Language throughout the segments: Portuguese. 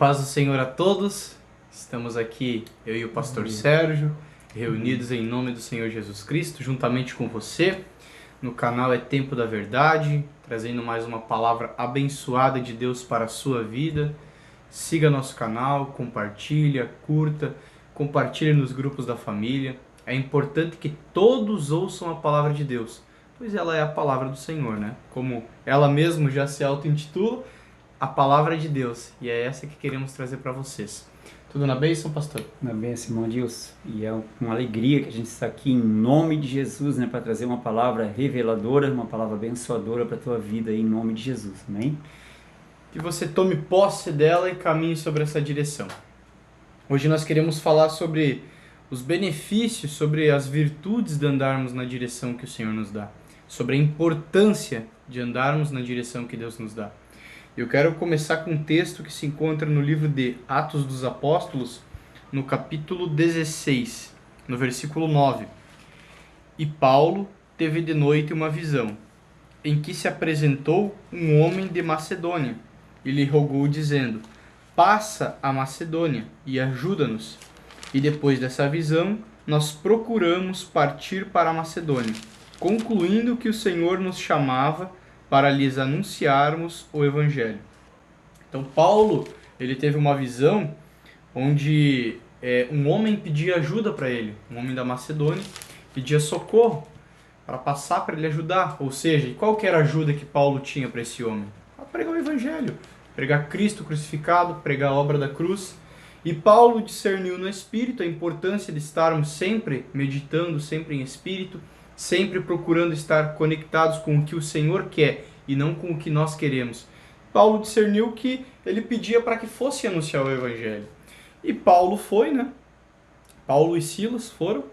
paz do Senhor a todos. Estamos aqui, eu e o pastor Sérgio, reunidos em nome do Senhor Jesus Cristo, juntamente com você. No canal É Tempo da Verdade, trazendo mais uma palavra abençoada de Deus para a sua vida. Siga nosso canal, compartilha, curta, compartilhe nos grupos da família. É importante que todos ouçam a palavra de Deus, pois ela é a palavra do Senhor, né? Como ela mesma já se auto-intitula, a palavra de Deus. E é essa que queremos trazer para vocês. Tudo na bênção, pastor? Na bênção, irmão Dilson. E é uma alegria que a gente está aqui em nome de Jesus, né? Para trazer uma palavra reveladora, uma palavra abençoadora para a tua vida aí, em nome de Jesus. Amém? Que você tome posse dela e caminhe sobre essa direção. Hoje nós queremos falar sobre os benefícios, sobre as virtudes de andarmos na direção que o Senhor nos dá. Sobre a importância de andarmos na direção que Deus nos dá. Eu quero começar com um texto que se encontra no livro de Atos dos Apóstolos, no capítulo 16, no versículo 9. E Paulo teve de noite uma visão, em que se apresentou um homem de Macedônia, e lhe rogou dizendo: passa a Macedônia e ajuda-nos. E depois dessa visão, nós procuramos partir para a Macedônia, concluindo que o Senhor nos chamava para lhes anunciarmos o Evangelho. Então Paulo, ele teve uma visão onde um homem pedia ajuda para ele, um homem da Macedônia, pedia socorro para passar para ele ajudar. Ou seja, qual que era a ajuda que Paulo tinha para esse homem? A pregar o Evangelho, pregar Cristo crucificado, pregar a obra da cruz. E Paulo discerniu no Espírito a importância de estarmos sempre meditando, sempre em Espírito, sempre procurando estar conectados com o que o Senhor quer e não com o que nós queremos. Paulo discerniu que ele pedia para que fosse anunciar o Evangelho. E Paulo foi, né? Paulo e Silas foram.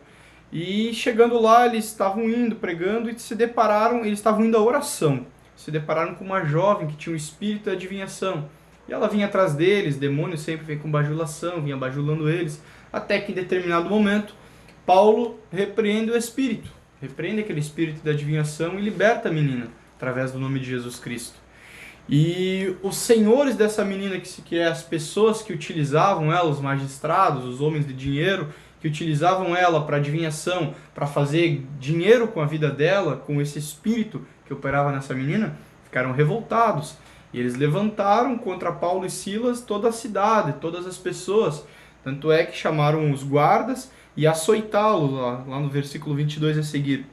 E chegando lá, eles estavam indo, pregando, e se depararam, eles estavam indo à oração. Se depararam com uma jovem que tinha um espírito de adivinhação. E ela vinha atrás deles, demônios sempre vêm com bajulação, vinha bajulando eles, até que em determinado momento, Paulo repreende o espírito. Repreende aquele espírito de adivinhação e liberta a menina, através do nome de Jesus Cristo. E os senhores dessa menina, que é as pessoas que utilizavam ela, os magistrados, os homens de dinheiro, que utilizavam ela para adivinhação, para fazer dinheiro com a vida dela, com esse espírito que operava nessa menina, ficaram revoltados. E eles levantaram contra Paulo e Silas toda a cidade, todas as pessoas. Tanto é que chamaram os guardas e açoitá-los, lá no versículo 22 a seguir.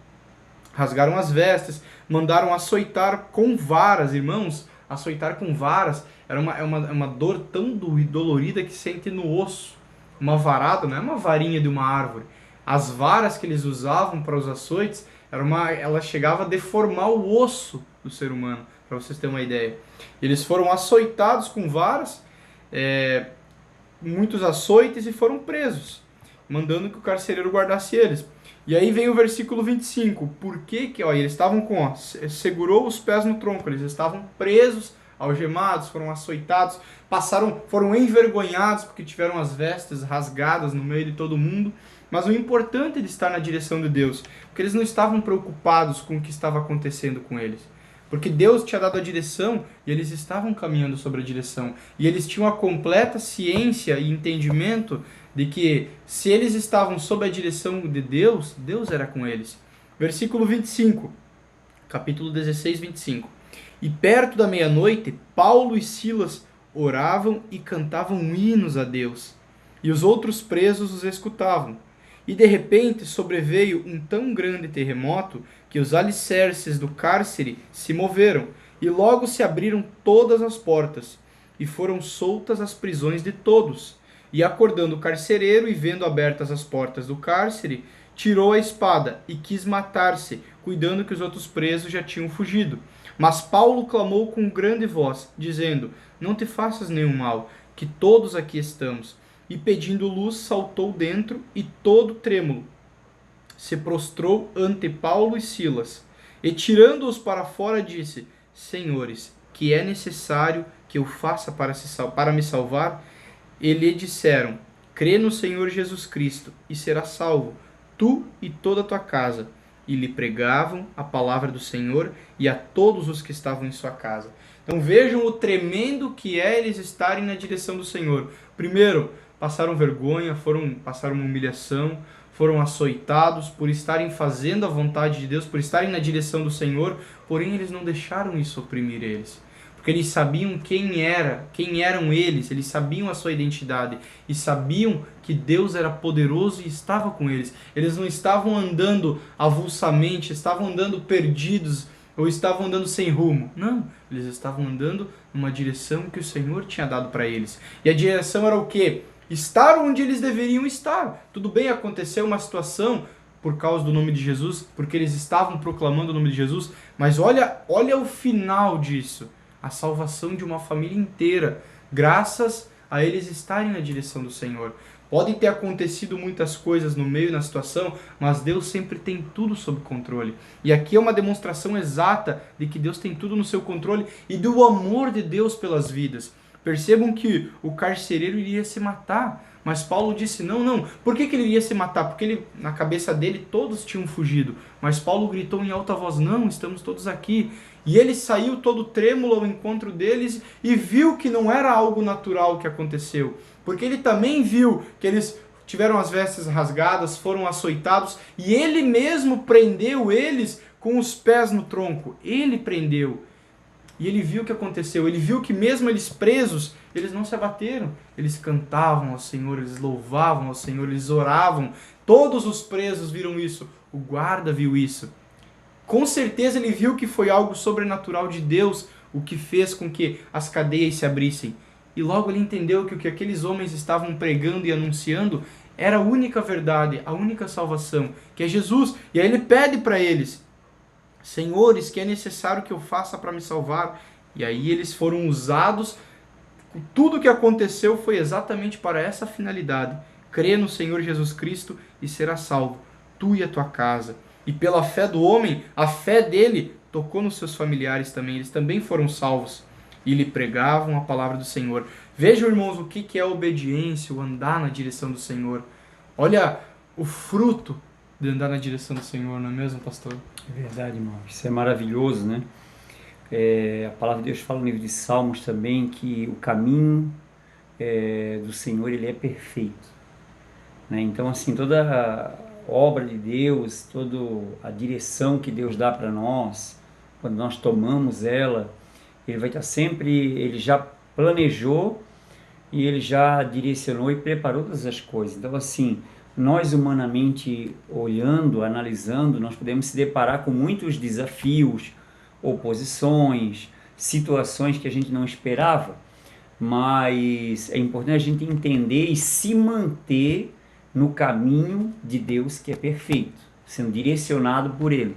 Rasgaram as vestes, mandaram açoitar com varas, irmãos. Açoitar com varas era uma dor tão dolorida que sente no osso. Uma varada não é uma varinha de uma árvore. As varas que eles usavam para os açoites, ela chegava a deformar o osso do ser humano, para vocês terem uma ideia. Eles foram açoitados com varas, muitos açoites, e foram presos, mandando que o carcereiro guardasse eles. E aí vem o versículo 25. Por que eles estavam segurou os pés no tronco, eles estavam presos, algemados, foram açoitados, foram envergonhados porque tiveram as vestes rasgadas no meio de todo mundo. Mas o importante de estar na direção de Deus, porque eles não estavam preocupados com o que estava acontecendo com eles. Porque Deus tinha dado a direção e eles estavam caminhando sobre a direção. E eles tinham a completa ciência e entendimento de que se eles estavam sob a direção de Deus, Deus era com eles. Versículo 25, capítulo 16, 25. E perto da meia-noite, Paulo e Silas oravam e cantavam hinos a Deus. E os outros presos os escutavam. E de repente sobreveio um tão grande terremoto que os alicerces do cárcere se moveram, e logo se abriram todas as portas, e foram soltas as prisões de todos. E acordando o carcereiro, e vendo abertas as portas do cárcere, tirou a espada e quis matar-se, cuidando que os outros presos já tinham fugido. Mas Paulo clamou com grande voz, dizendo: não te faças nenhum mal, que todos aqui estamos. E pedindo luz, saltou dentro, e todo trêmulo se prostrou ante Paulo e Silas. E tirando-os para fora, disse: senhores, que é necessário que eu faça para me salvar? E lhe disseram: crê no Senhor Jesus Cristo, e serás salvo, tu e toda a tua casa. E lhe pregavam a palavra do Senhor e a todos os que estavam em sua casa. Então vejam o tremendo que é eles estarem na direção do Senhor. Primeiro, passaram vergonha, passaram uma humilhação, foram açoitados por estarem fazendo a vontade de Deus, por estarem na direção do Senhor, porém eles não deixaram isso oprimir eles. Porque eles sabiam quem eram eles sabiam a sua identidade e sabiam que Deus era poderoso e estava com eles. Eles não estavam andando avulsamente, estavam andando perdidos ou estavam andando sem rumo. Não, eles estavam andando numa direção que o Senhor tinha dado para eles. E a direção era o quê? Estar onde eles deveriam estar. Tudo bem, aconteceu uma situação por causa do nome de Jesus, porque eles estavam proclamando o nome de Jesus, mas olha o final disso. A salvação de uma família inteira, graças a eles estarem na direção do Senhor. Podem ter acontecido muitas coisas no meio, na situação, mas Deus sempre tem tudo sob controle. E aqui é uma demonstração exata de que Deus tem tudo no seu controle e do amor de Deus pelas vidas. Percebam que o carcereiro iria se matar, mas Paulo disse não. Por que ele iria se matar? Porque na cabeça dele todos tinham fugido, mas Paulo gritou em alta voz, não, estamos todos aqui. E ele saiu todo trêmulo ao encontro deles e viu que não era algo natural que aconteceu. Porque ele também viu que eles tiveram as vestes rasgadas, foram açoitados e ele mesmo prendeu eles com os pés no tronco. Ele prendeu. E ele viu o que aconteceu. Ele viu que mesmo eles presos, eles não se abateram. Eles cantavam ao Senhor, eles louvavam ao Senhor, eles oravam. Todos os presos viram isso. O guarda viu isso. Com certeza ele viu que foi algo sobrenatural de Deus o que fez com que as cadeias se abrissem. E logo ele entendeu que o que aqueles homens estavam pregando e anunciando era a única verdade, a única salvação, que é Jesus. E aí ele pede para eles, senhores, que é necessário que eu faça para me salvar? E aí eles foram usados, tudo o que aconteceu foi exatamente para essa finalidade. Crê no Senhor Jesus Cristo e serás salvo, tu e a tua casa. E pela fé do homem, a fé dele tocou nos seus familiares também. Eles também foram salvos e lhe pregavam a palavra do Senhor. Vejam, irmãos, o que é a obediência, o andar na direção do Senhor. Olha o fruto de andar na direção do Senhor, não é mesmo, pastor? É verdade, irmão. Isso é maravilhoso, né? A palavra de Deus fala no livro de Salmos também que o caminho do Senhor, ele é perfeito, né? Então, assim, toda obra de Deus, toda a direção que Deus dá para nós, quando nós tomamos ela, ele vai estar sempre, ele já planejou e ele já direcionou e preparou todas as coisas. Então, assim, nós humanamente olhando, analisando, nós podemos se deparar com muitos desafios, oposições, situações que a gente não esperava, mas é importante a gente entender e se manter no caminho de Deus que é perfeito, sendo direcionado por Ele.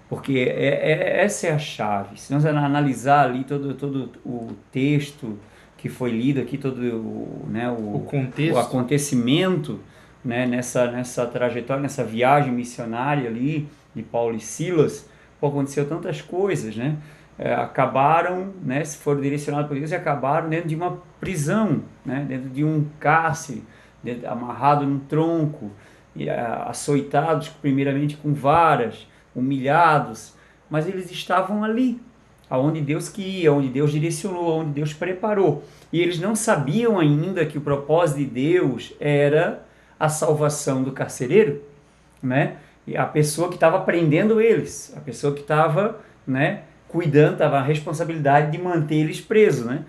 Porque essa é a chave. Se nós analisar ali todo o texto que foi lido aqui, todo o contexto, o acontecimento, né, nessa trajetória, nessa viagem missionária ali de Paulo e Silas, aconteceu tantas coisas, né? Acabaram, né, foram direcionados por Deus e acabaram dentro de uma prisão, né, dentro de um cárcere, amarrado num tronco, açoitados primeiramente com varas, humilhados, mas eles estavam ali, aonde Deus queria, onde Deus direcionou, onde Deus preparou. E eles não sabiam ainda que o propósito de Deus era a salvação do carcereiro, né? E a pessoa que estava prendendo eles, a pessoa que estava, né, cuidando, estava a responsabilidade de manter eles presos, né?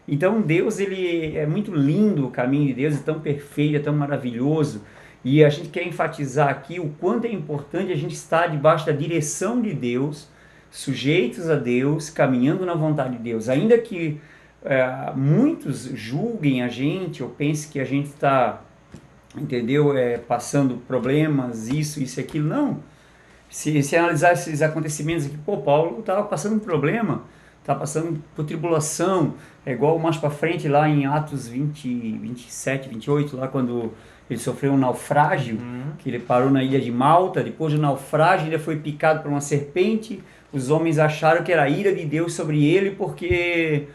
Então Deus, ele é muito lindo, o caminho de Deus é tão perfeito, é tão maravilhoso, e a gente quer enfatizar aqui o quanto é importante a gente estar debaixo da direção de Deus, sujeitos a Deus, caminhando na vontade de Deus, ainda que muitos julguem a gente, ou pensem que a gente está, entendeu, passando problemas, isso e aquilo, não. Se analisar esses acontecimentos aqui, Paulo estava passando um problema, estava passando por tribulação, é igual mais para frente lá em Atos 20, 27, 28, lá quando ele sofreu um naufrágio, que ele parou na ilha de Malta, depois do naufrágio ele foi picado por uma serpente, os homens acharam que era a ira de Deus sobre ele porque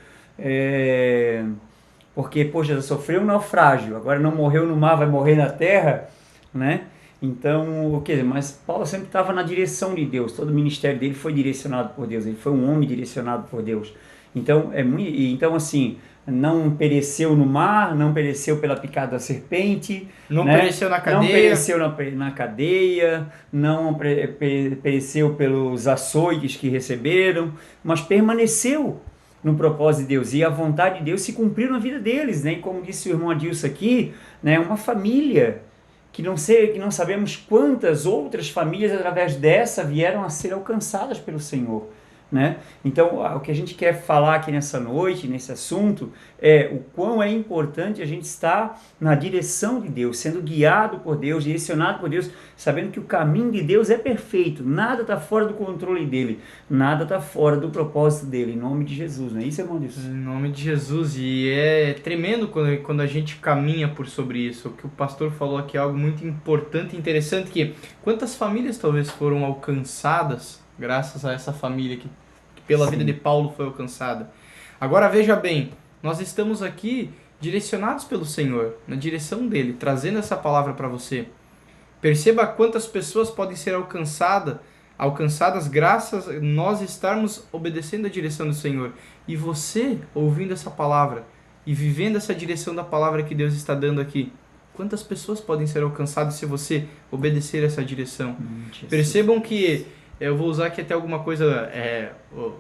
poxa, sofreu um naufrágio, agora não morreu no mar, vai morrer na terra, né? Então, mas Paulo sempre estava na direção de Deus, todo o ministério dele foi direcionado por Deus, ele foi um homem direcionado por Deus. Então, então assim, não pereceu no mar, não pereceu pela picada da serpente, Não né? pereceu na Não cadeia. pereceu na cadeia, não pereceu pelos açoites que receberam, mas permaneceu no propósito de Deus, e a vontade de Deus se cumpriu na vida deles, né? E como disse o irmão Adilson aqui, né, uma família que não sabemos quantas outras famílias através dessa vieram a ser alcançadas pelo Senhor, né? Então, o que a gente quer falar aqui nessa noite, nesse assunto, é o quão é importante a gente estar na direção de Deus, sendo guiado por Deus, direcionado por Deus, sabendo que o caminho de Deus é perfeito, nada está fora do controle dele, nada está fora do propósito dele, em nome de Jesus, não é isso, irmão Deus? Em nome de Jesus, e é tremendo quando a gente caminha por sobre isso. O que o pastor falou aqui é algo muito importante e interessante, que quantas famílias talvez foram alcançadas graças a essa família que pela vida de Paulo foi alcançada. Agora veja bem, nós estamos aqui direcionados pelo Senhor, na direção dele, trazendo essa palavra para você. Perceba quantas pessoas podem ser alcançadas graças a nós estarmos obedecendo a direção do Senhor. E você, ouvindo essa palavra e vivendo essa direção da palavra que Deus está dando aqui, quantas pessoas podem ser alcançadas se você obedecer essa direção? Percebam que, eu vou usar aqui até alguma coisa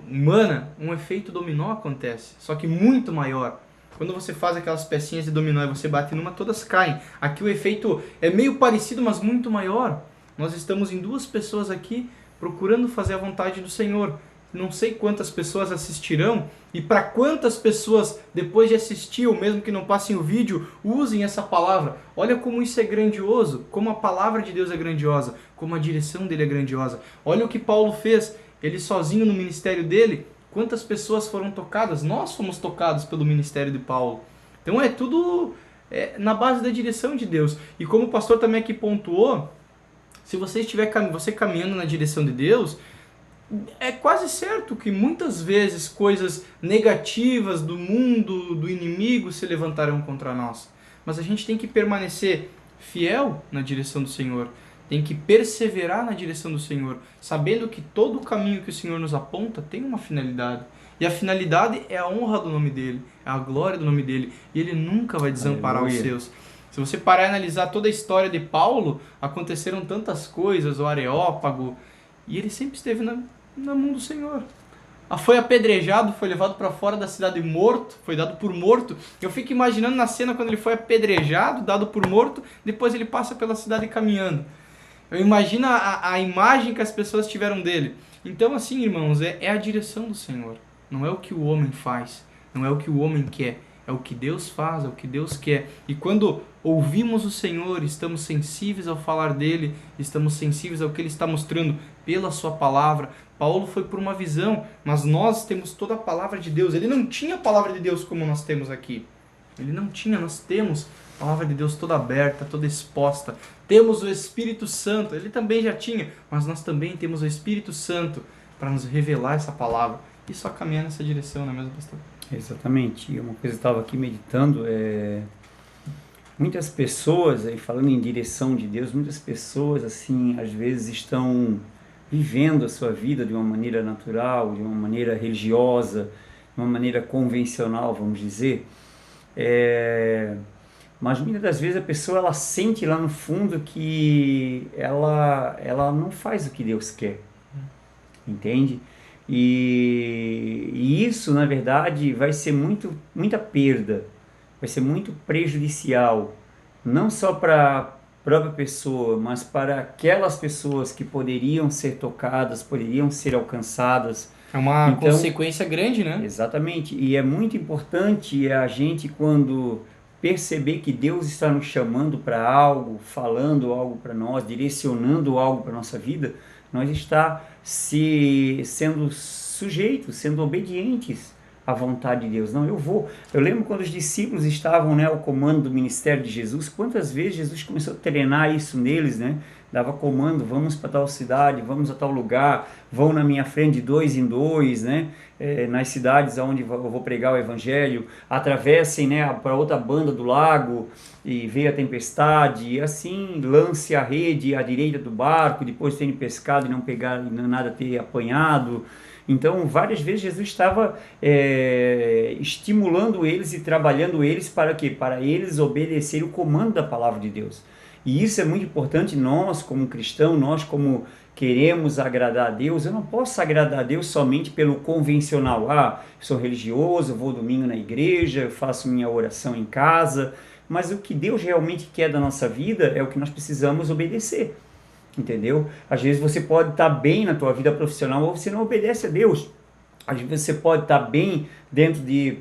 humana, um efeito dominó acontece, só que muito maior. Quando você faz aquelas pecinhas de dominó e você bate numa, todas caem. Aqui o efeito é meio parecido, mas muito maior. Nós estamos em duas pessoas aqui procurando fazer a vontade do Senhor. Não sei quantas pessoas assistirão e para quantas pessoas, depois de assistir, ou mesmo que não passem o vídeo, usem essa palavra. Olha como isso é grandioso, como a palavra de Deus é grandiosa, como a direção dele é grandiosa. Olha o que Paulo fez, ele sozinho no ministério dele. Quantas pessoas foram tocadas? Nós fomos tocados pelo ministério de Paulo. Então é tudo na base da direção de Deus. E como o pastor também aqui pontuou, se você estiver caminhando na direção de Deus, é quase certo que muitas vezes coisas negativas do mundo, do inimigo, se levantarão contra nós. Mas a gente tem que permanecer fiel na direção do Senhor. Tem que perseverar na direção do Senhor, sabendo que todo o caminho que o Senhor nos aponta tem uma finalidade. E a finalidade é a honra do nome dele, é a glória do nome dele. E ele nunca vai desamparar os seus. Se você parar e analisar toda a história de Paulo, aconteceram tantas coisas, o Areópago, e ele sempre esteve na mão do Senhor. Foi apedrejado, foi levado para fora da cidade morto, foi dado por morto. Eu fico imaginando na cena quando ele foi apedrejado, dado por morto, depois ele passa pela cidade caminhando. Eu imagino a imagem que as pessoas tiveram dele. Então, assim, irmãos, é a direção do Senhor. Não é o que o homem faz, não é o que o homem quer. É o que Deus faz, é o que Deus quer. E quando ouvimos o Senhor, estamos sensíveis ao falar dele, estamos sensíveis ao que ele está mostrando pela sua palavra. Paulo foi por uma visão, mas nós temos toda a palavra de Deus. Ele não tinha a palavra de Deus como nós temos aqui. Ele não tinha, nós temos a palavra de Deus toda aberta, toda exposta. Temos o Espírito Santo, ele também já tinha, mas nós também temos o Espírito Santo para nos revelar essa palavra. E só caminhar nessa direção, não é mesmo, pastor? Exatamente. E uma coisa que eu estava aqui meditando muitas pessoas, aí falando em direção de Deus, muitas pessoas assim, às vezes estão vivendo a sua vida de uma maneira natural, de uma maneira religiosa, de uma maneira convencional, vamos dizer. Mas muitas das vezes a pessoa ela sente lá no fundo que ela não faz o que Deus quer, entende? E isso, na verdade, vai ser muita perda, vai ser muito prejudicial, não só para a própria pessoa, mas para aquelas pessoas que poderiam ser tocadas, poderiam ser alcançadas. É uma consequência grande, né? Exatamente, e é muito importante a gente, quando perceber que Deus está nos chamando para algo, falando algo para nós, direcionando algo para a nossa vida, nós está sendo sujeitos, sendo obedientes à vontade de Deus. Não, eu lembro quando os discípulos estavam, né, ao comando do ministério de Jesus, quantas vezes Jesus começou a treinar isso neles, né? Dava comando, vamos para tal cidade, vamos a tal lugar, vão na minha frente de 2 em 2, né? Nas cidades onde eu vou pregar o evangelho, atravessem, né, para outra banda do lago e veio a tempestade, e assim lance a rede à direita do barco, depois terem pescado e não pegar nada, ter apanhado. Então, várias vezes Jesus estava estimulando eles e trabalhando eles para quê? Para eles obedecerem o comando da palavra de Deus. E isso é muito importante, nós como cristãos, nós como queremos agradar a Deus, eu não posso agradar a Deus somente pelo convencional. Ah, eu sou religioso, eu vou domingo na igreja, eu faço minha oração em casa, mas o que Deus realmente quer da nossa vida é o que nós precisamos obedecer, entendeu? Às vezes você pode estar bem na tua vida profissional, ou você não obedece a Deus. Às vezes você pode estar bem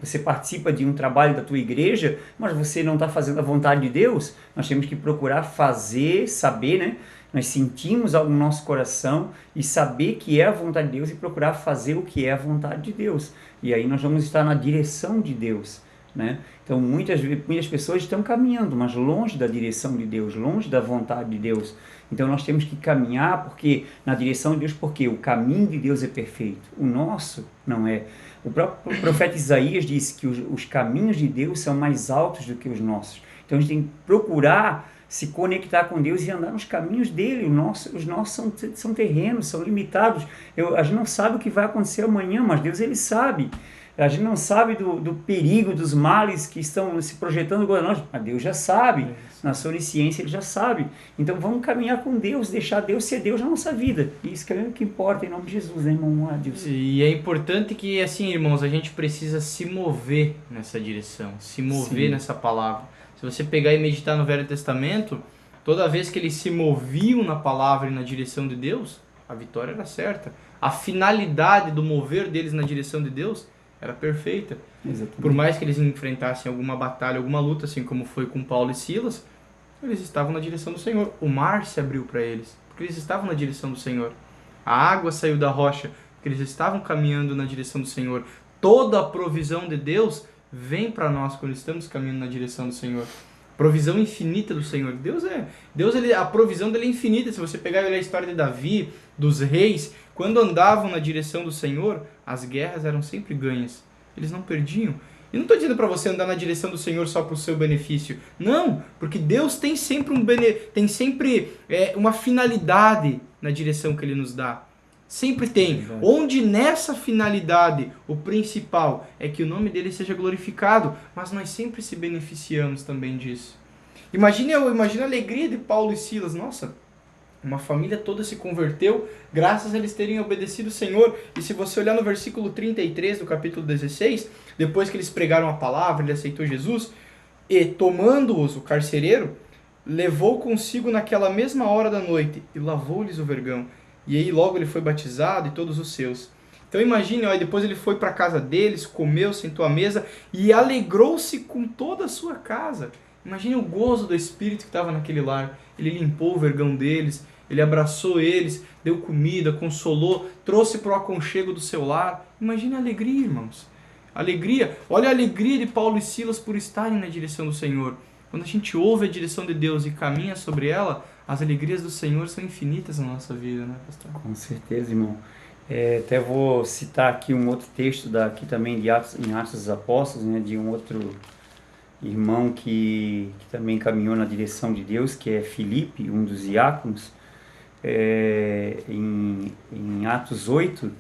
você participa de um trabalho da tua igreja, mas você não está fazendo a vontade de Deus. Nós temos que procurar fazer, saber, né? Nós sentimos algo no nosso coração e saber que é a vontade de Deus e procurar fazer o que é a vontade de Deus. E aí nós vamos estar na direção de Deus, né? Então muitas pessoas estão caminhando, mas longe da direção de Deus, longe da vontade de Deus. Então nós temos que caminhar na direção de Deus, porque o caminho de Deus é perfeito, o nosso não é. O próprio profeta Isaías disse que os caminhos de Deus são mais altos do que os nossos. Então a gente tem que procurar se conectar com Deus e andar nos caminhos dele. Os nossos são terrenos, são limitados. A gente não sabe o que vai acontecer amanhã, mas Deus ele sabe. A gente não sabe do perigo, dos males que estão se projetando contra nós, mas Deus já sabe, na sua onisciência ele já sabe. Então vamos caminhar com Deus, deixar Deus ser Deus na nossa vida. Isso que é o que importa, em nome de Jesus, né, irmão? Deus. E é importante que, assim, irmãos, a gente precisa se mover nessa direção, se mover nessa palavra. Se você pegar e meditar no Velho Testamento, toda vez que eles se moviam na palavra e na direção de Deus, a vitória era certa. A finalidade do mover deles na direção de Deus era perfeita. Exatamente. Por mais que eles enfrentassem alguma batalha, alguma luta, assim como foi com Paulo e Silas, eles estavam na direção do Senhor. O mar se abriu para eles, porque eles estavam na direção do Senhor. A água saiu da rocha, porque eles estavam caminhando na direção do Senhor. Toda a provisão de Deus vem para nós quando estamos caminhando na direção do Senhor. Provisão infinita do Senhor. A provisão dele é infinita. Se você pegar e olhar a história de Davi, dos reis, quando andavam na direção do Senhor, as guerras eram sempre ganhas. Eles não perdiam. E não estou dizendo para você andar na direção do Senhor só para o seu benefício. Não, porque Deus tem sempre uma finalidade na direção que Ele nos dá. Sempre tem. Onde nessa finalidade, o principal é que o nome dele seja glorificado, mas nós sempre se beneficiamos também disso. Imagina a alegria de Paulo e Silas. Nossa, uma família toda se converteu graças a eles terem obedecido o Senhor. E se você olhar no versículo 33 do capítulo 16, depois que eles pregaram a palavra, ele aceitou Jesus, e tomando-os o carcereiro, levou consigo naquela mesma hora da noite e lavou-lhes o vergão. E aí logo ele foi batizado e todos os seus. Então imagine, depois ele foi para a casa deles, comeu, sentou à mesa e alegrou-se com toda a sua casa. Imagine o gozo do Espírito que estava naquele lar. Ele limpou o vergão deles, ele abraçou eles, deu comida, consolou, trouxe para o aconchego do seu lar. Imagine a alegria, irmãos. Alegria. Olha a alegria de Paulo e Silas por estarem na direção do Senhor. Quando a gente ouve a direção de Deus e caminha sobre ela, as alegrias do Senhor são infinitas na nossa vida, né, pastor? Com certeza, irmão. Até vou citar aqui um outro texto daqui também em Atos dos Apóstolos, né, de um outro irmão que também caminhou na direção de Deus, que é Filipe, um dos diáconos. Em Atos 8,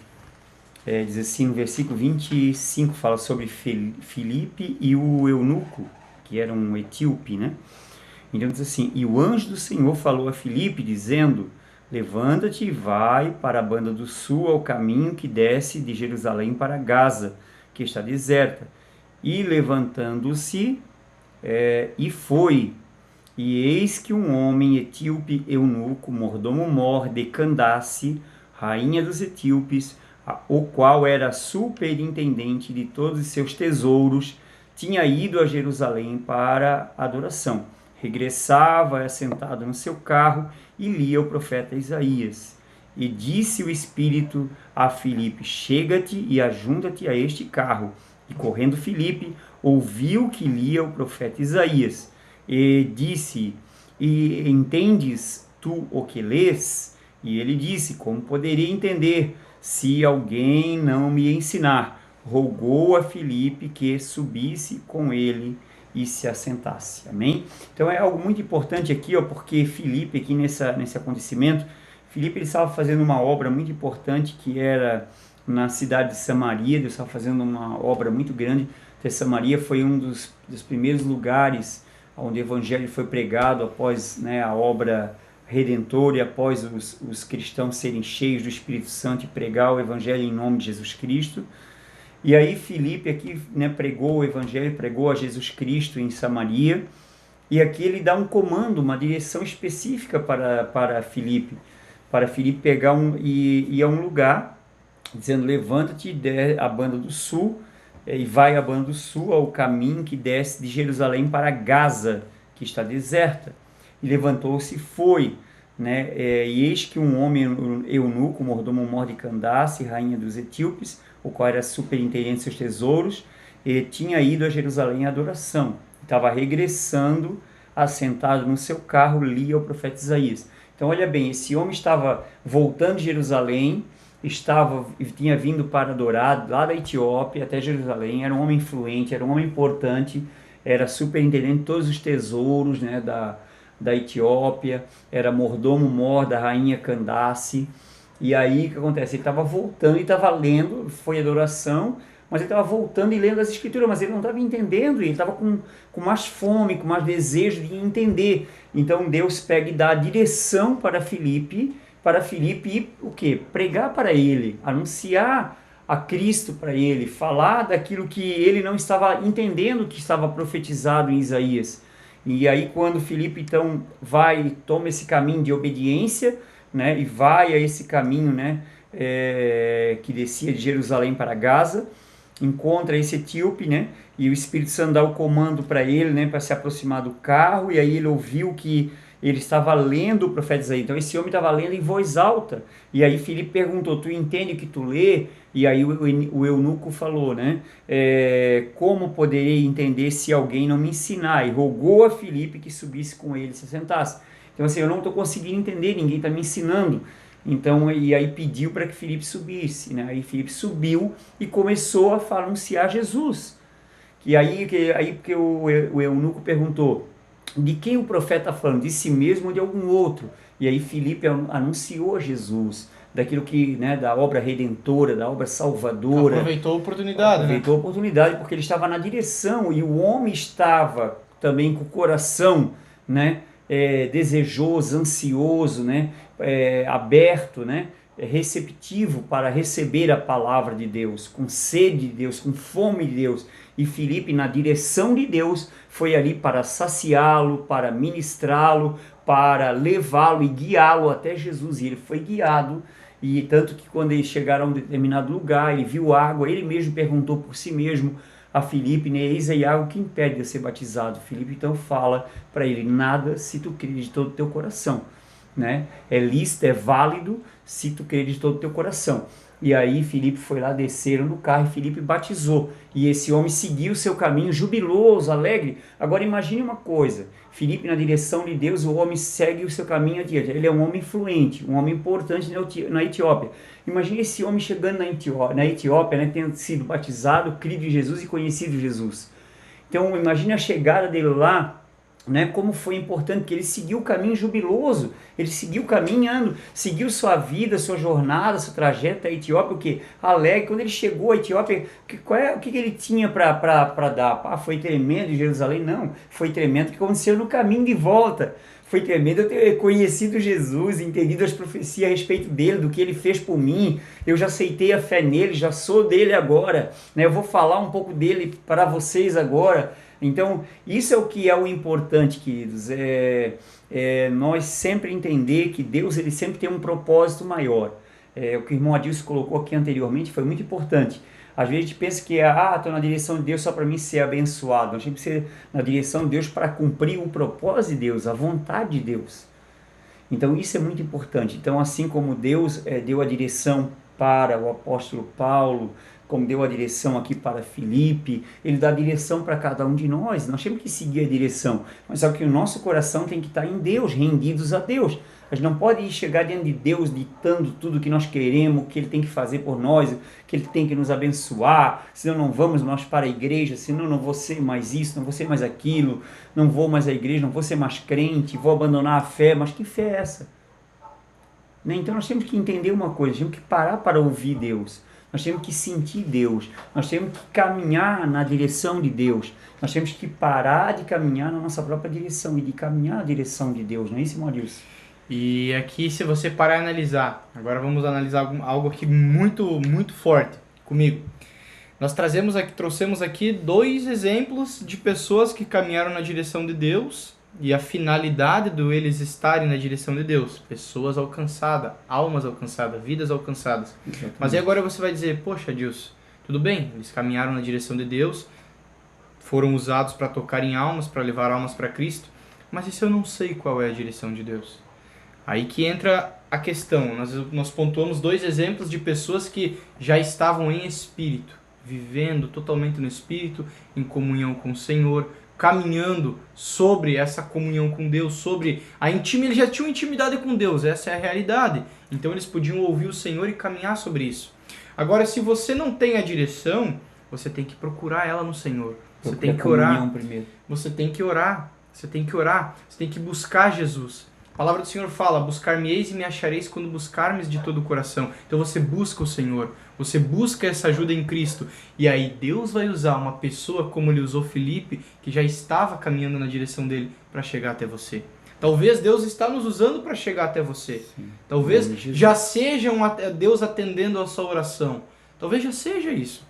diz assim, no versículo 25, fala sobre Filipe e o eunuco, que era um etíope, né? Então diz assim: e o anjo do Senhor falou a Filipe, dizendo: levanta-te e vai para a banda do sul, ao caminho que desce de Jerusalém para Gaza, que está deserta. E levantando-se, e foi. E eis que um homem etíope eunuco, mordomo-mor de Candace, rainha dos etíopes, o qual era superintendente de todos os seus tesouros, tinha ido a Jerusalém para adoração. Regressava assentado no seu carro e lia o profeta Isaías. E disse o Espírito a Filipe: chega-te e ajunta-te a este carro. E correndo Filipe, ouviu que lia o profeta Isaías. E disse: e entendes tu o que lês? E ele disse: como poderia entender, se alguém não me ensinar? Rogou a Filipe que subisse com ele e se assentasse. Amém? Então é algo muito importante aqui, porque Filipe, aqui nesse acontecimento, Filipe ele estava fazendo uma obra muito importante, que era na cidade de Samaria. Deus estava fazendo uma obra muito grande. Samaria foi um dos primeiros lugares onde o evangelho foi pregado após, né, a obra redentora e após os cristãos serem cheios do Espírito Santo e pregar o evangelho em nome de Jesus Cristo. E aí Filipe aqui, né, pregou o evangelho, pregou a Jesus Cristo em Samaria, e aqui ele dá um comando, uma direção específica para Filipe pegar ir a um lugar, dizendo: levanta-te e desce a banda do sul, e vai a banda do sul ao caminho que desce de Jerusalém para Gaza, que está deserta. E levantou-se e foi, né? E eis que um homem eunuco, mordomo-mor de Candace, rainha dos etíopes, o qual era superintendente de seus tesouros, e tinha ido a Jerusalém à adoração. Estava regressando, assentado no seu carro, lia o profeta Isaías. Então, olha bem, esse homem estava voltando de Jerusalém, tinha vindo para adorar lá da Etiópia até Jerusalém, era um homem influente, era um homem importante, era superintendente de todos os tesouros, né, da Etiópia, era mordomo-mor da rainha Candace. E aí o que acontece? Ele estava voltando e estava lendo, foi adoração, mas ele estava voltando e lendo as escrituras, mas ele não estava entendendo, e ele estava com mais fome, com mais desejo de entender. Então Deus pega e dá a direção para Filipe ir o quê? Pregar para ele, anunciar a Cristo para ele, falar daquilo que ele não estava entendendo, que estava profetizado em Isaías. E aí quando Filipe então vai e toma esse caminho de obediência, né, e vai a esse caminho, né, que descia de Jerusalém para Gaza, encontra esse etíope, né, e o Espírito Santo dá o comando para ele, né, para se aproximar do carro, e aí ele ouviu que ele estava lendo o profeta Isaías. Então esse homem estava lendo em voz alta, e aí Filipe perguntou: tu entende o que tu lê? E aí o eunuco falou, né, como poderei entender se alguém não me ensinar? E rogou a Filipe que subisse com ele, se sentasse. Então assim, eu não estou conseguindo entender, ninguém está me ensinando. Então, e aí pediu para que Filipe subisse, né? Aí Filipe subiu e começou a anunciar Jesus. E aí porque o eunuco perguntou: de quem o profeta está falando? De si mesmo ou de algum outro? E aí Filipe anunciou a Jesus, daquilo que, né, da obra redentora, da obra salvadora. Aproveitou a oportunidade, Aproveitou a oportunidade, porque ele estava na direção, e o homem estava também com o coração, né, desejoso, ansioso, né, aberto, né, receptivo para receber a palavra de Deus, com sede de Deus, com fome de Deus. E Filipe, na direção de Deus, foi ali para saciá-lo, para ministrá-lo, para levá-lo e guiá-lo até Jesus. E ele foi guiado, e tanto que quando eles chegaram a um determinado lugar, ele viu água, ele mesmo perguntou por si mesmo a Filipe, né, eis aí água que impede de ser batizado. Filipe então fala para ele: nada se tu creres de todo o teu coração, né? É lícito, é válido se tu creres de todo o teu coração. E aí Filipe foi lá, desceram no carro e Filipe batizou. E esse homem seguiu o seu caminho jubiloso, alegre. Agora imagine uma coisa: Filipe na direção de Deus, o homem segue o seu caminho adiante. Ele é um homem influente, um homem importante na Etiópia. Imagine esse homem chegando na Etiópia, né, tendo sido batizado, crido em Jesus e conhecido Jesus. Então imagine a chegada dele lá, né, como foi importante que ele seguiu o caminho jubiloso, ele seguiu caminhando, seguiu sua vida, sua jornada, seu trajeto à Etiópia, o que? Alegre. Quando ele chegou à Etiópia, o que ele tinha para dar? Foi tremendo em Jerusalém? Não, foi tremendo o que aconteceu no caminho de volta. Foi tremendo eu ter conhecido Jesus, entendido as profecias a respeito dele, do que ele fez por mim. Eu já aceitei a fé nele, já sou dele agora, né? Eu vou falar um pouco dele para vocês agora. Então, isso é o que é o importante, queridos, nós sempre entender que Deus, ele sempre tem um propósito maior. O que o irmão Adilson colocou aqui anteriormente foi muito importante. Às vezes a gente pensa que estou na direção de Deus só para mim ser abençoado. Nós temos que ser na direção de Deus para cumprir o propósito de Deus, a vontade de Deus. Então isso é muito importante. Então, assim como Deus deu a direção para o apóstolo Paulo, como deu a direção aqui para Filipe, ele dá a direção para cada um de nós. Nós temos que seguir a direção, mas só que o nosso coração tem que estar em Deus, rendidos a Deus. A gente não pode chegar diante de Deus ditando tudo que nós queremos, o que ele tem que fazer por nós, que ele tem que nos abençoar, senão não vamos nós para a igreja, senão não vou ser mais isso, não vou ser mais aquilo, não vou mais à igreja, não vou ser mais crente, vou abandonar a fé. Mas que fé é essa? Então nós temos que entender uma coisa, temos que parar para ouvir Deus. nós temos que sentir Deus, nós temos que caminhar na direção de Deus, nós temos que parar de caminhar na nossa própria direção e de caminhar na direção de Deus, não é isso, irmão Adilson? E aqui, se você parar e analisar, agora vamos analisar algo aqui muito, muito forte comigo. Nós trouxemos aqui 2 exemplos de pessoas que caminharam na direção de Deus e a finalidade de eles estarem na direção de Deus. Pessoas alcançadas, almas alcançadas, vidas alcançadas. Exatamente. Mas aí agora você vai dizer, poxa, Adilson, tudo bem, eles caminharam na direção de Deus, foram usados para tocar em almas, para levar almas para Cristo, mas e se eu não sei qual é a direção de Deus? Aí que entra a questão. Nós pontuamos 2 exemplos de pessoas que já estavam em espírito, vivendo totalmente no espírito, em comunhão com o Senhor, caminhando sobre essa comunhão com Deus, sobre a intimidade. Eles já tinham intimidade com Deus, essa é a realidade. Então eles podiam ouvir o Senhor e caminhar sobre isso. Agora, se você não tem a direção, você tem que procurar ela no Senhor. Você tem que orar. Primeiro. Você tem que orar. Você tem que orar. Você tem que buscar Jesus. A palavra do Senhor fala, buscar-me-eis e me achareis quando buscarmes de todo o coração. Então você busca o Senhor, você busca essa ajuda em Cristo. E aí Deus vai usar uma pessoa como Ele usou Filipe, que já estava caminhando na direção dele para chegar até você. Talvez Deus está nos usando para chegar até você. Sim. Talvez já seja Deus atendendo a sua oração. Talvez já seja isso.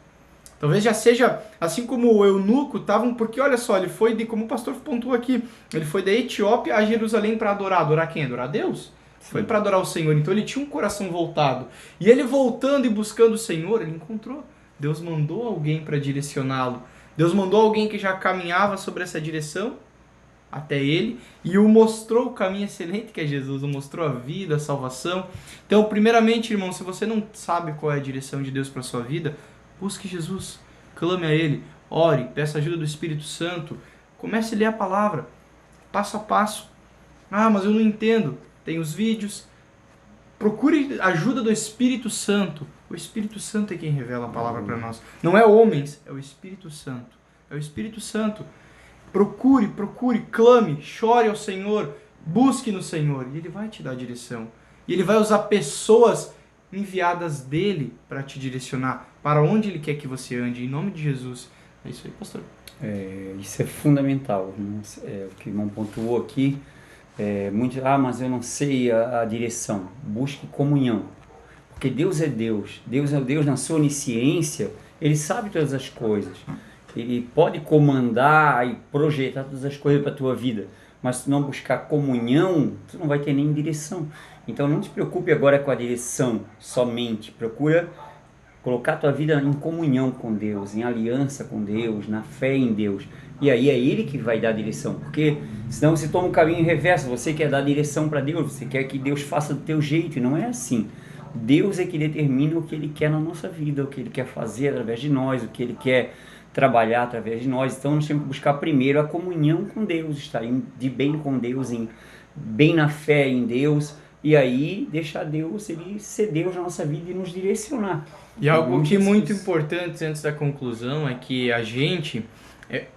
Talvez já seja, assim como o eunuco, porque olha só, ele foi como o pastor pontuou aqui, ele foi da Etiópia a Jerusalém para adorar. Adorar quem? Adorar Deus. Sim. Foi para adorar o Senhor, então ele tinha um coração voltado. E ele voltando e buscando o Senhor, ele encontrou. Deus mandou alguém para direcioná-lo. Deus mandou alguém que já caminhava sobre essa direção até ele e o mostrou o caminho excelente que é Jesus, o mostrou a vida, a salvação. Então, primeiramente, irmão, se você não sabe qual é a direção de Deus para sua vida, busque Jesus, clame a Ele, ore, peça ajuda do Espírito Santo, comece a ler a palavra, passo a passo. Ah, mas eu não entendo. Tem os vídeos. Procure ajuda do Espírito Santo. O Espírito Santo é quem revela a palavra para nós. Não é homens, é o Espírito Santo. É o Espírito Santo. Procure, clame, chore ao Senhor, busque no Senhor e Ele vai te dar a direção. E Ele vai usar pessoas enviadas dele para te direcionar para onde Ele quer que você ande, em nome de Jesus. É isso aí, pastor. Isso é fundamental, o que o irmão pontuou aqui. Mas eu não sei a direção. Busque comunhão, porque Deus é Deus. Deus é Deus na sua onisciência. Ele sabe todas as coisas. Ele pode comandar e projetar todas as coisas para a tua vida, mas se não buscar comunhão, tu não vai ter nem direção. Então não te preocupe agora com a direção somente. Procura colocar a tua vida em comunhão com Deus, em aliança com Deus, na fé em Deus. E aí é Ele que vai dar a direção, porque senão você toma um caminho reverso. Você quer dar direção para Deus, você quer que Deus faça do teu jeito, e não é assim. Deus é que determina o que Ele quer na nossa vida, o que Ele quer fazer através de nós, o que Ele quer trabalhar através de nós. Então nós temos que buscar primeiro a comunhão com Deus, estar de bem com Deus, bem na fé em Deus, e aí deixar Deus, Ele ser Deus na nossa vida e nos direcionar. E algo que é muito importante antes da conclusão é que a gente,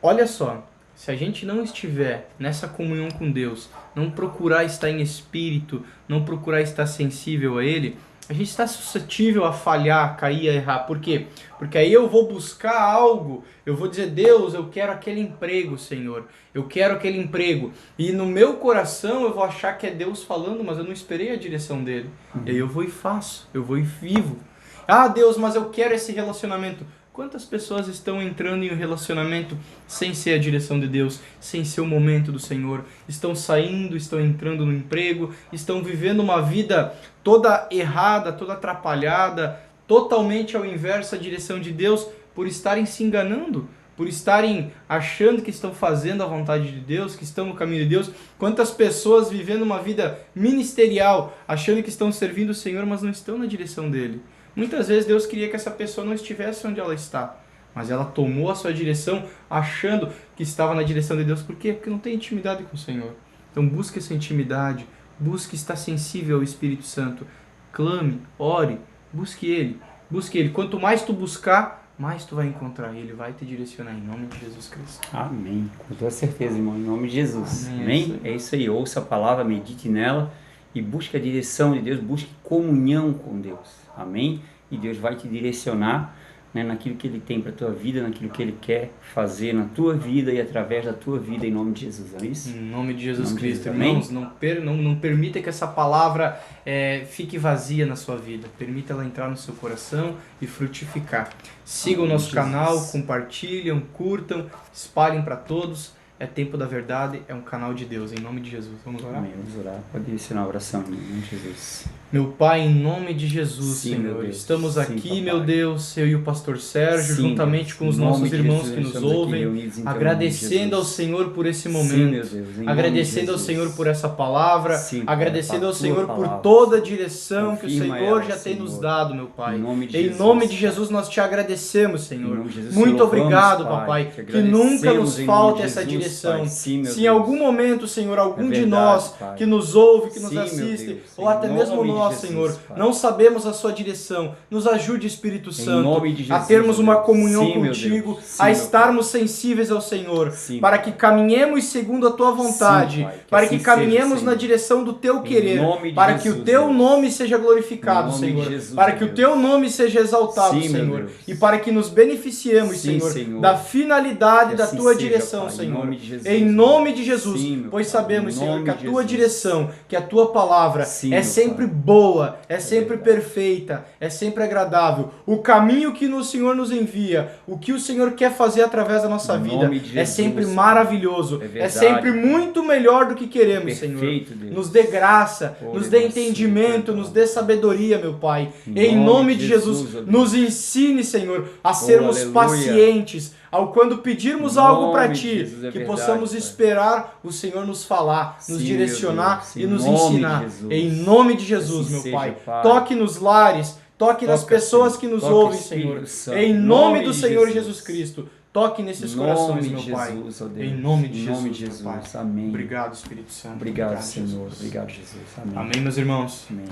olha só, se a gente não estiver nessa comunhão com Deus, não procurar estar em espírito, não procurar estar sensível a Ele, a gente está suscetível a falhar, a cair, a errar. Por quê? Porque aí eu vou buscar algo, eu vou dizer, Deus, eu quero aquele emprego, Senhor. Eu quero aquele emprego. E no meu coração eu vou achar que é Deus falando, mas eu não esperei a direção dele. E aí eu vou e faço, eu vou e vivo. Ah, Deus, mas eu quero esse relacionamento. Quantas pessoas estão entrando em um relacionamento sem ser a direção de Deus, sem ser o momento do Senhor? Estão saindo, estão entrando no emprego, estão vivendo uma vida toda errada, toda atrapalhada, totalmente ao inverso da direção de Deus, por estarem se enganando, por estarem achando que estão fazendo a vontade de Deus, que estão no caminho de Deus. Quantas pessoas vivendo uma vida ministerial, achando que estão servindo o Senhor, mas não estão na direção dele. Muitas vezes Deus queria que essa pessoa não estivesse onde ela está, mas ela tomou a sua direção achando que estava na direção de Deus. Por quê? Porque não tem intimidade com o Senhor. Então busque essa intimidade, busque estar sensível ao Espírito Santo. Clame, ore, busque Ele. Busque Ele. Quanto mais tu buscar, mais tu vai encontrar. Ele vai te direcionar em nome de Jesus Cristo. Amém. Com toda certeza, irmão. Em nome de Jesus. Amém. É isso aí. Ouça a palavra, medite nela e busque a direção de Deus. Busque comunhão com Deus. Amém? e Deus vai te direcionar, né, naquilo que Ele tem para a tua vida, naquilo que Ele quer fazer na tua vida e através da tua vida, em nome de Jesus, não é isso? Em nome de Jesus Cristo, amém? irmãos, não permita que essa palavra fique vazia na sua vida. Permita ela entrar no seu coração e frutificar. Sigam o nosso canal, compartilhem, curtam, espalhem para todos. É Tempo da Verdade, é um canal de Deus, em nome de Jesus. Vamos orar? Amém. Vamos orar. Pode ensinar a oração em nome de Jesus. Meu Pai, em nome de Jesus, Sim, meu Senhor, Deus. estamos Sim, aqui, papai. meu Deus, eu e o pastor Sérgio, Sim, juntamente Deus. com os Em nome nossos de irmãos Jesus, que nos estamos aqui ouvem, reunidos em teu agradecendo nome, ao Jesus. Senhor por esse Sim, momento, meu Deus, em nome agradecendo de ao Jesus. Senhor por essa palavra, Sim, Pai, agradecendo a ao tua Senhor por palavra, toda a Senhor. direção que o Confirma Senhor ela, já tem nos Senhor. dado, meu Pai. Em nome de Em Jesus, nome de Pai. Jesus nós te agradecemos, Em Senhor. nome de Jesus, Muito te louvamos, obrigado, Pai. papai, Te que nunca agradecemos nos em nome falte de essa Jesus, direção. Pai. Sim, meu Se em Deus. algum momento, Senhor, algum É de verdade, nós Pai. que nos ouve, que nos Sim, meu assiste, Deus. ou Em até mesmo nome de nós, Jesus, Senhor, Pai. não sabemos a sua direção, nos ajude, Espírito Em Santo, nome de a Jesus, termos uma Deus. comunhão Sim, meu contigo, Deus. Sim, a meu estarmos sensíveis ao Senhor, Sim, para Pai. que caminhemos segundo a tua vontade, Sim, Pai. Que para assim que caminhemos seja, na Senhor. direção do teu Em querer, nome de para que Jesus, o teu Deus. nome seja glorificado, Em nome de Senhor, Jesus, para que o Deus. teu nome seja exaltado, Sim, meu Senhor, Deus. e para que nos beneficiemos, Sim, Senhor, Senhor. da finalidade Que da assim tua seja, direção, Pai. Em Senhor. nome de Jesus, Em meu nome Deus. de Jesus, Sim, meu pois Pai. sabemos, Em Senhor, nome que a de tua Jesus. direção, que a tua palavra Sim, é meu sempre Pai. boa, é sempre verdade. perfeita, é sempre agradável. O caminho que o Senhor nos envia, o que o Senhor quer fazer através da nossa Em vida, nome de é Jesus, sempre Pai. maravilhoso, É é verdade, sempre Pai. muito melhor do que queremos, Perfeito, Senhor. Deus. Nos dê graça, Oh, nos dê Deus, entendimento, Senhor. nos dê sabedoria, meu Pai. Em Em nome de Jesus, Jesus, ó Deus. nos ensine, Senhor, a sermos aleluia. pacientes, ao quando pedirmos Em algo para nome de Ti, Jesus, é que verdade, possamos Pai. esperar o Senhor nos falar, nos Sim, direcionar meu Deus. e Em nos nome de ensinar. Jesus. Em nome de Jesus, assim meu seja, Pai. Pai. Toque nos lares, toque nas Toca, pessoas Senhor. que nos Toca, ouvem, Espírito Senhor. Santo. Em Em nome nome do de Senhor Jesus. Jesus Cristo. Toque nesses Em corações, nome meu de Pai. Jesus, ó Deus. Em nome de Em Jesus, nome de meu Jesus. Pai. Amém. Obrigado, Espírito Santo. Obrigado, Senhor. Jesus. Obrigado, Jesus. Amém. Amém, meus irmãos. Amém.